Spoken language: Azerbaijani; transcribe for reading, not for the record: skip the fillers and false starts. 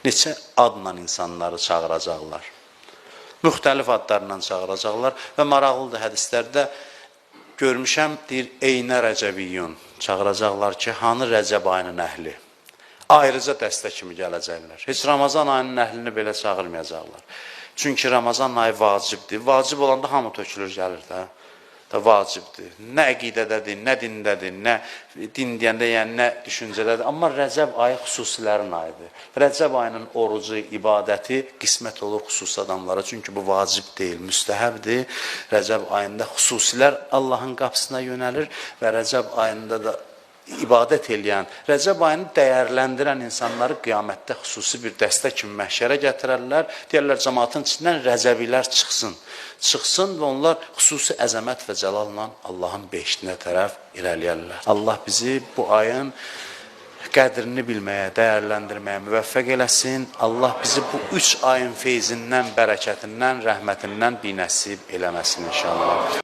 Neçə adla insanları çağıracaqlar. Müxtəlif adlarla çağıracaqlar və maraqlıdır hədislərdə görmüşəm, deyir, Eynə Rəcəbiyyun çağıracaqlar ki, hanı Rəcəb ayının əhli. Ayrıca dəstə kimi gələcəklər. Heç Ramazan ayının əhlini belə çağırmayacaqlar. Çünki Ramazan ayı vacibdir. Vacib olanda hamı tökülür gəlir də. Da vacibdir. Nə əqidədədir, nə dindədir, nə din deyəndə, yəni nə düşüncədədir. Amma Rəcəb ayı xüsusilərin ayıdır. Rəcəb ayının orucu, ibadəti qismət olur xüsusi adamlara. Çünki bu vacib deyil, müstəhəbdir. Rəcəb ayında xüsusilər Allahın qapısına yönəlir və Rəcəb ayında da ibadət eləyən, Rəcəb ayını dəyərləndirən insanları qiyamətdə xüsusi bir dəstə kimi məhşərə gətirərlər. Deyərlər, cəmaatın içindən Rəcəbilər çıxsın və onlar xüsusi əzəmət və cəlalla Allahın behiştinə tərəf irəliyərlər. Allah bizi bu ayın qədrini bilməyə, dəyərləndirməyə müvəffəq eləsin. Allah bizi bu 3 ayın feyzindən, bərəkətindən, rəhmətindən binəsib eləməsin inşallah.